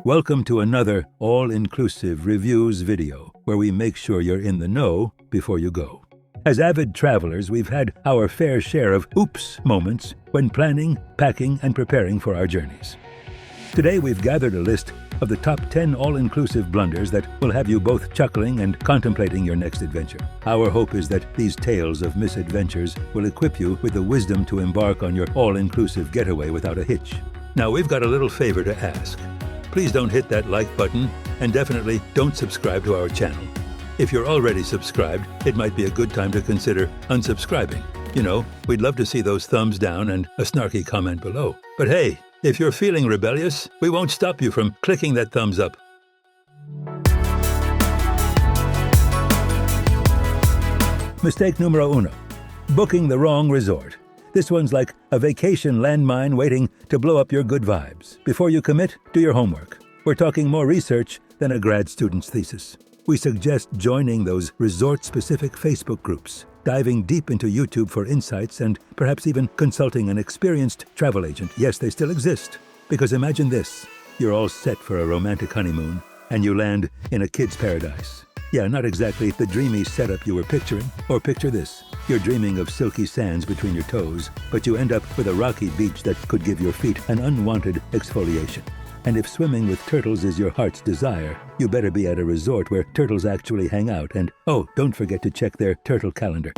Welcome to another all-inclusive reviews video where we make sure you're in the know before you go. As avid travelers, we've had our fair share of oops moments when planning, packing, and preparing for our journeys. Today we've gathered a list of the top 10 all-inclusive blunders that will have you both chuckling and contemplating your next adventure. Our hope is that these tales of misadventures will equip you with the wisdom to embark on your all-inclusive getaway without a hitch. Now we've got a little favor to ask. Please don't hit that like button, and definitely don't subscribe to our channel. If you're already subscribed, it might be a good time to consider unsubscribing. You know, we'd love to see those thumbs down and a snarky comment below. But hey, if you're feeling rebellious, we won't stop you from clicking that thumbs up. Mistake numero uno. Booking the wrong resort. This one's like a vacation landmine waiting to blow up your good vibes. Before you commit, do your homework. We're talking more research than a grad student's thesis. We suggest joining those resort-specific Facebook groups, diving deep into YouTube for insights, and perhaps even consulting an experienced travel agent. Yes, they still exist. Because imagine this. You're all set for a romantic honeymoon, and you land in a kid's paradise. Yeah, not exactly the dreamy setup you were picturing. Or picture this. You're dreaming of silky sands between your toes, but you end up with a rocky beach that could give your feet an unwanted exfoliation. And if swimming with turtles is your heart's desire, you better be at a resort where turtles actually hang out. And oh, don't forget to check their turtle calendar.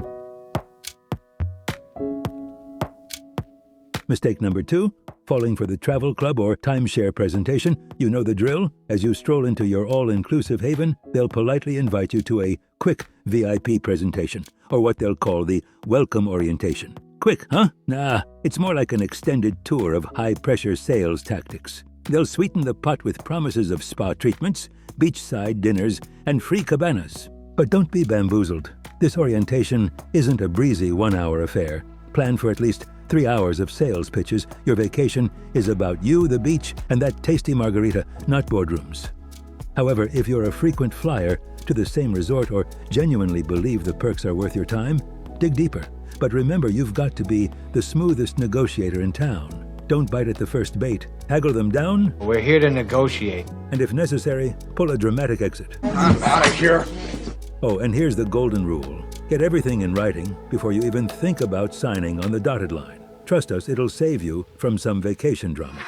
Mistake number 2, falling for the travel club or timeshare presentation. You know the drill. As you stroll into your all-inclusive haven, they'll politely invite you to a quick VIP presentation, or what they'll call the welcome orientation. Quick, huh? Nah, it's more like an extended tour of high-pressure sales tactics. They'll sweeten the pot with promises of spa treatments, beachside dinners, and free cabanas. But don't be bamboozled. This orientation isn't a breezy one-hour affair. Plan for at least 3 hours of sales pitches. Your vacation is about you, the beach, and that tasty margarita, not boardrooms. However, if you're a frequent flyer to the same resort or genuinely believe the perks are worth your time, dig deeper. But remember, you've got to be the smoothest negotiator in town. Don't bite at the first bait. Haggle them down. We're here to negotiate. And if necessary, pull a dramatic exit. I'm out of here. Oh, and here's the golden rule. Get everything in writing before you even think about signing on the dotted line. Trust us, it'll save you from some vacation drama.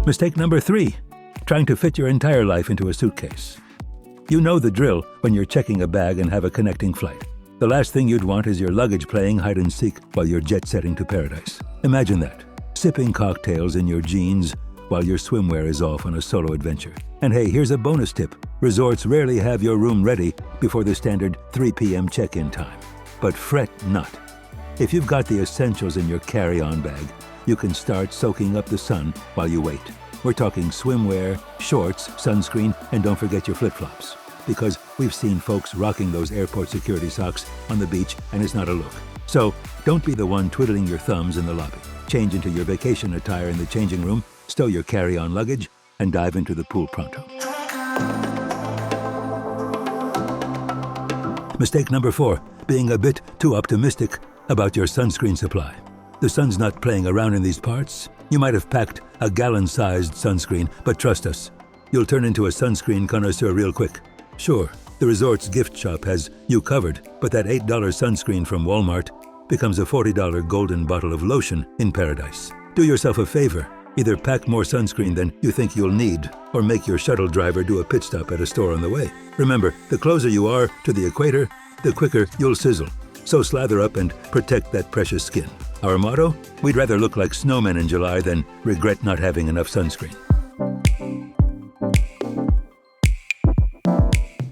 Mistake number 3, trying to fit your entire life into a suitcase. You know the drill when you're checking a bag and have a connecting flight. The last thing you'd want is your luggage playing hide-and-seek while you're jet-setting to paradise. Imagine that, sipping cocktails in your jeans while your swimwear is off on a solo adventure. And hey, here's a bonus tip. Resorts rarely have your room ready before the standard 3 p.m. check-in time. But fret not. If you've got the essentials in your carry-on bag, you can start soaking up the sun while you wait. We're talking swimwear, shorts, sunscreen, and don't forget your flip-flops. Because we've seen folks rocking those airport security socks on the beach, and it's not a look. So don't be the one twiddling your thumbs in the lobby. Change into your vacation attire in the changing room, stow your carry-on luggage, and dive into the pool pronto. Mistake number 4, being a bit too optimistic about your sunscreen supply. The sun's not playing around in these parts. You might have packed a gallon-sized sunscreen, but trust us, you'll turn into a sunscreen connoisseur real quick. Sure, the resort's gift shop has you covered, but that $8 sunscreen from Walmart becomes a $40 golden bottle of lotion in paradise. Do yourself a favor. Either pack more sunscreen than you think you'll need, or make your shuttle driver do a pit stop at a store on the way. Remember, the closer you are to the equator, the quicker you'll sizzle. So slather up and protect that precious skin. Our motto? We'd rather look like snowmen in July than regret not having enough sunscreen.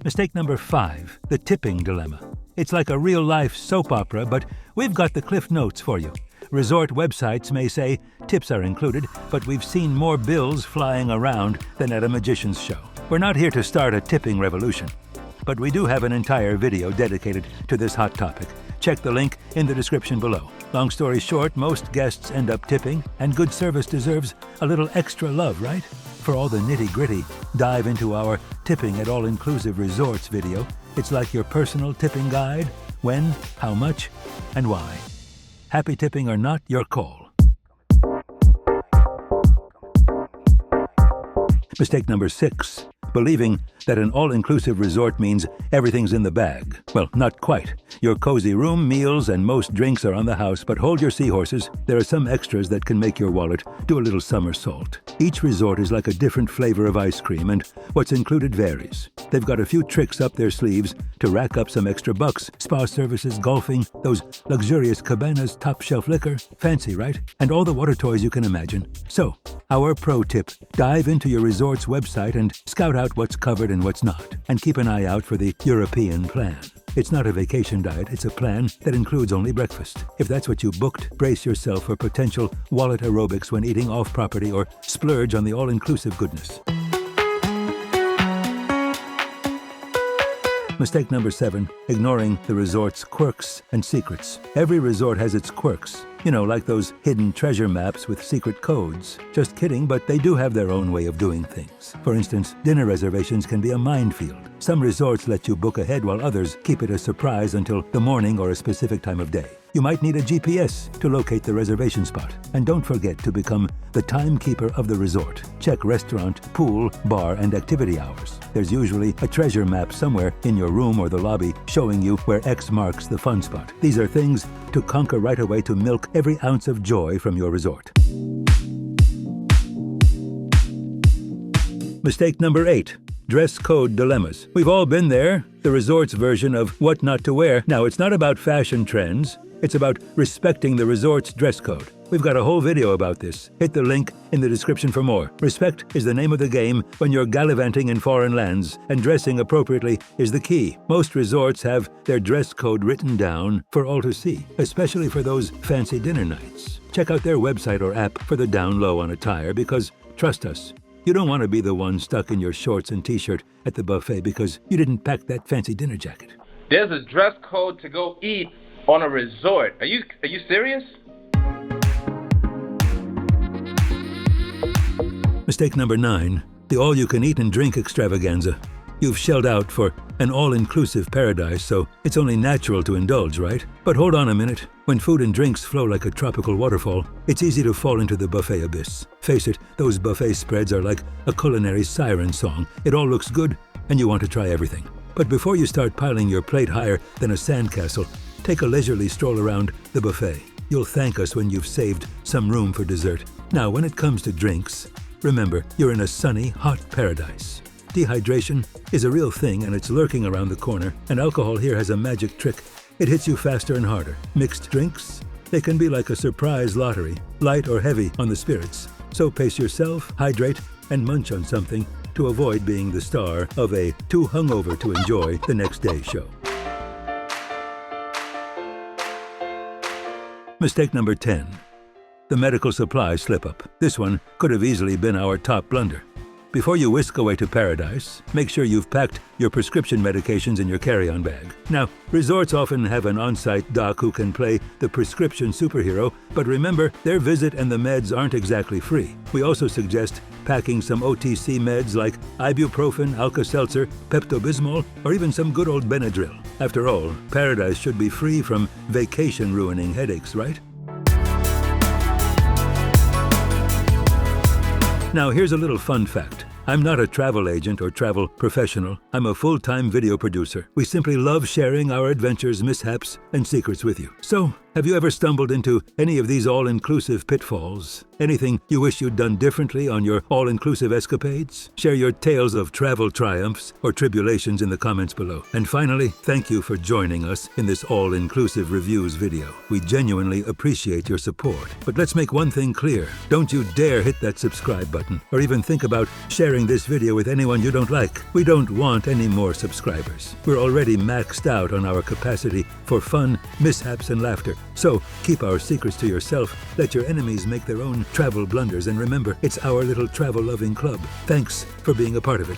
Mistake number 5, the tipping dilemma. It's like a real-life soap opera, but we've got the Cliff Notes for you. Resort websites may say tips are included, but we've seen more bills flying around than at a magician's show. We're not here to start a tipping revolution, but we do have an entire video dedicated to this hot topic. Check the link in the description below. Long story short, most guests end up tipping, and good service deserves a little extra love, right? For all the nitty-gritty, dive into our Tipping at All-Inclusive Resorts video. It's like your personal tipping guide. When, how much, and why. Happy tipping or not, your call. Mistake number 6. Believing that an all-inclusive resort means everything's in the bag. Well, not quite. Your cozy room, meals, and most drinks are on the house, but hold your seahorses. There are some extras that can make your wallet do a little somersault. Each resort is like a different flavor of ice cream, and what's included varies. They've got a few tricks up their sleeves to rack up some extra bucks. Spa services, golfing, those luxurious cabanas, top-shelf liquor. Fancy, right? And all the water toys you can imagine. So, our pro tip: dive into your resort's website and scout out what's covered and what's not. And keep an eye out for the European plan. It's not a vacation diet, it's a plan that includes only breakfast. If that's what you booked, brace yourself for potential wallet aerobics when eating off-property or splurge on the all-inclusive goodness. Mistake number 7, ignoring the resort's quirks and secrets. Every resort has its quirks. You know, like those hidden treasure maps with secret codes. Just kidding, but they do have their own way of doing things. For instance, dinner reservations can be a minefield. Some resorts let you book ahead while others keep it a surprise until the morning or a specific time of day. You might need a GPS to locate the reservation spot. And don't forget to become the timekeeper of the resort. Check restaurant, pool, bar, and activity hours. There's usually a treasure map somewhere in your room or the lobby showing you where X marks the fun spot. These are things to conquer right away to milk every ounce of joy from your resort. Mistake number 8. Dress code dilemmas. We've all been there. The resort's version of what not to wear. Now, it's not about fashion trends. It's about respecting the resort's dress code. We've got a whole video about this. Hit the link in the description for more. Respect is the name of the game when you're gallivanting in foreign lands, and dressing appropriately is the key. Most resorts have their dress code written down for all to see, especially for those fancy dinner nights. Check out their website or app for the down low on attire because, trust us, you don't want to be the one stuck in your shorts and t-shirt at the buffet because you didn't pack that fancy dinner jacket. There's a dress code to go eat on a resort. Are you serious? Mistake number 9, the all-you-can-eat and drink extravaganza. You've shelled out for an all-inclusive paradise, so it's only natural to indulge, right? But hold on a minute. When food and drinks flow like a tropical waterfall, it's easy to fall into the buffet abyss. Face it, those buffet spreads are like a culinary siren song. It all looks good, and you want to try everything. But before you start piling your plate higher than a sandcastle, take a leisurely stroll around the buffet. You'll thank us when you've saved some room for dessert. Now, when it comes to drinks, remember, you're in a sunny, hot paradise. Dehydration is a real thing and it's lurking around the corner, and alcohol here has a magic trick. It hits you faster and harder. Mixed drinks? They can be like a surprise lottery, light or heavy on the spirits. So pace yourself, hydrate, and munch on something to avoid being the star of a too hungover to enjoy the next day show. Mistake number 10. The medical supply slip-up. This one could have easily been our top blunder. Before you whisk away to paradise, make sure you've packed your prescription medications in your carry-on bag. Now, resorts often have an on-site doc who can play the prescription superhero, but remember, their visit and the meds aren't exactly free. We also suggest packing some OTC meds like ibuprofen, Alka-Seltzer, Pepto-Bismol, or even some good old Benadryl. After all, paradise should be free from vacation-ruining headaches, right? Now, here's a little fun fact. I'm not a travel agent or travel professional. I'm a full-time video producer. We simply love sharing our adventures, mishaps, and secrets with you. So, have you ever stumbled into any of these all-inclusive pitfalls? Anything you wish you'd done differently on your all-inclusive escapades? Share your tales of travel triumphs or tribulations in the comments below. And finally, thank you for joining us in this all-inclusive reviews video. We genuinely appreciate your support. But let's make one thing clear. Don't you dare hit that subscribe button or even think about sharing this video with anyone you don't like. We don't want any more subscribers. We're already maxed out on our capacity for fun, mishaps, and laughter. So, keep our secrets to yourself, let your enemies make their own travel blunders, and remember, it's our little travel-loving club. Thanks for being a part of it.